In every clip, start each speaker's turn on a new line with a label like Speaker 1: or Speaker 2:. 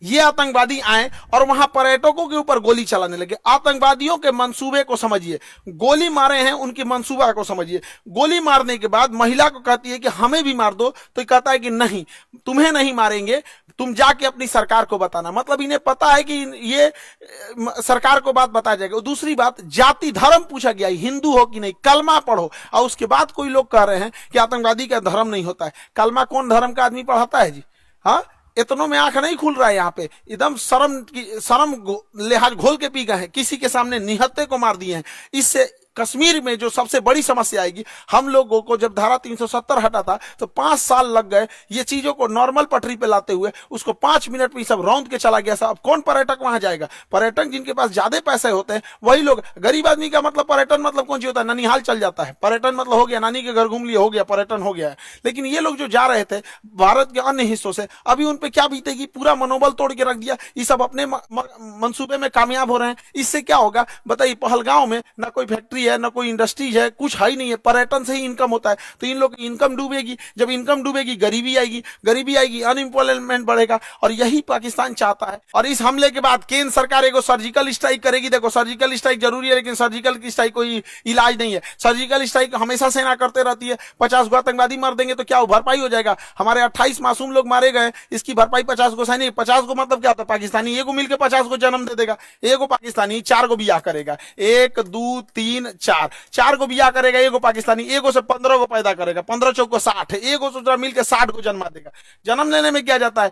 Speaker 1: ये आतंकवादी आए और वहां पर्यटकों के ऊपर गोली चलाने लगे। आतंकवादियों के मंसूबे को समझिए, गोली मारे हैं उनकी मंसूबा को समझिए। गोली मारने के बाद महिला को कहती है कि हमें भी मार दो, तो कहता है कि नहीं, तुम्हें नहीं मारेंगे, तुम जाके अपनी सरकार को बताना। मतलब इन्हें पता है कि ये सरकार को बात बताया जाएगा। दूसरी बात, जाति धर्म पूछा गया, हिंदू हो कि नहीं, कलमा पढ़ो। और उसके बाद कोई लोग कह रहे हैं कि आतंकवादी का धर्म नहीं होता है। कलमा कौन धर्म का आदमी पढ़ाता है जी? हाँ, इतनों में आंख नहीं खुल रहा है यहाँ पे। एकदम शर्म लिहाज घोल के पी गए हैं, किसी के सामने निहत्थे को मार दिए हैं। इससे कश्मीर में जो सबसे बड़ी समस्या आएगी, हम लोगों को जब धारा 370 हटा था तो 5 साल लग गए ये चीजों को नॉर्मल पटरी पे लाते हुए। उसको 5 मिनट में सब रौंद के चला गया। अब कौन पर्यटक वहां जाएगा? पर्यटक जिनके पास ज्यादा पैसे होते हैं वही लोग। गरीब आदमी का मतलब पर्यटन मतलब कौन सी होता है? ननिहाल चल जाता है, पर्यटन मतलब हो गया, नानी के घर घूम लिया, हो गया, पर्यटन हो गया है। लेकिन ये लोग जो जा रहे थे भारत के अन्य हिस्सों से, अभी उन पे क्या बीतेगी? पूरा मनोबल तोड़ के रख दिया। ये सब अपने मंसूबे में कामयाब हो रहे हैं। इससे क्या होगा बताइए? पहलगांव में ना कोई फैक्ट्री है, ना कोई इंडस्ट्री है, कुछ है ही नहीं है। पर्यटन से ही इनकम होता है। तो इन लोग की इनकम डूबेगी। जब इनकम डूबेगी गरीबी आएगी, गरीबी आएगी अनएम्प्लॉयमेंट बढ़ेगा। और यही पाकिस्तान चाहता है। और इस हमले के बाद केंद्र सरकार एगो सर्जिकल स्ट्राइक करेगी। देखो, सर्जिकल स्ट्राइक जरूरी है, लेकिन सर्जिकल स्ट्राइक कोई इलाज नहीं है। सर्जिकल स्ट्राइक हमेशा सेना करते रहती है। 50 गो आतंकवादी मार देंगे तो क्या भरपाई हो जाएगा? हमारे 28 मासूम लोग मारे गए, इसकी भरपाई 50 गो सैनिक। 50 गो मतलब क्या होता है? पाकिस्तानी एगो मिलकर 50 गो जन्म दे देगा। एगो पाकिस्तानी 4 गो बियाह करेगा, 1 2 3 4 गो बियाह करेगा। एगो पाकिस्तानी एगो से 15 गो पैदा करेगा, 15 चौक को 60, एगो से मिलकर 60 को जन्मा देगा। जन्म लेने में क्या जाता है?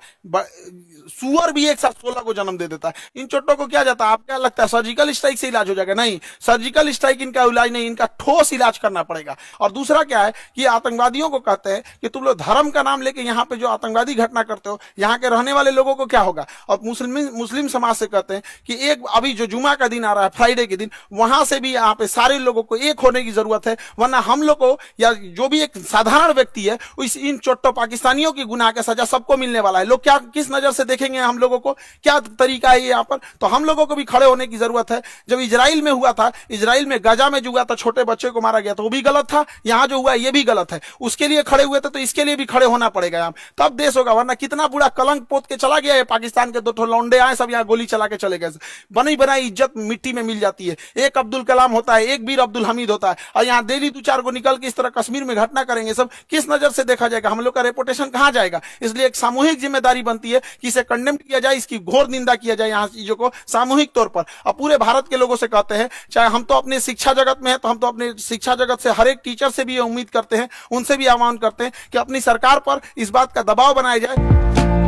Speaker 1: सुअर भी एक साथ 16 को जन्म दे देता है। इन चोटों को क्या जाता है? आप क्या लगता है सर्जिकल स्ट्राइक से इलाज हो जाएगा? नहीं, सर्जिकल स्ट्राइक इनका इलाज नहीं, इनका ठोस इलाज करना पड़ेगा। और दूसरा क्या है कि आतंकवादियों को कहते हैं कि तुम लोग धर्म का नाम लेके यहाँ पे जो आतंकवादी घटना करते हो, यहाँ के रहने वाले लोगों को क्या होगा? और मुस्लिम समाज से कहते हैं कि एक अभी जो जुमा का दिन आ रहा है, फ्राइडे के दिन, वहां से भी यहाँ पे सारे लोगों को एक होने की जरूरत है। वरना हम लोग को या जो भी एक साधारण व्यक्ति है, इन चोट्टो पाकिस्तानियों की गुनाह का सजा सबको मिलने वाला है। लोग क्या किस नजर से देखेंगे हम लोगों को? क्या तरीका है यहाँ पर? तो हम लोगों को भी खड़े होने की जरूरत है। जब इजराइल में हुआ था, इजराइल में गाजा में जो हुआ था, छोटे बच्चे को मारा गया था, वो भी गलत था। यहाँ जो हुआ ये भी गलत है। उसके लिए खड़े हुए थे तो इसके लिए भी खड़े होना पड़ेगा यहाँ, तब देश होगा। वरना कितना बुरा कलंक पोत के चला गया है पाकिस्तान के। 2 लौंडे आए, सब यहाँ गोली चला के चले गए। बनी बनाई इज्जत मिट्टी में मिल जाती है। एक अब्दुल कलाम होता है, एक वीर अब्दुल हमीद होता है, और यहाँ डेली 2-4 को निकल के इस तरह कश्मीर में घटना करेंगे। सब किस नजर से देखा जाएगा? हम लोग का रेपुटेशन कहां जाएगा? इसलिए एक सामूहिक जिम्मेदारी बनती है कि इसे कंडेम किया जाए, इसकी घोर निंदा किया जाए यहाँ चीजों को सामूहिक तौर पर। और पूरे भारत के लोगों से कहते हैं, चाहे हम तो अपने शिक्षा जगत में है, तो हम तो अपने शिक्षा जगत से हर एक टीचर से भी उम्मीद करते हैं, उनसे भी आह्वान करते हैं कि अपनी सरकार पर इस बात का दबाव बनाया जाए।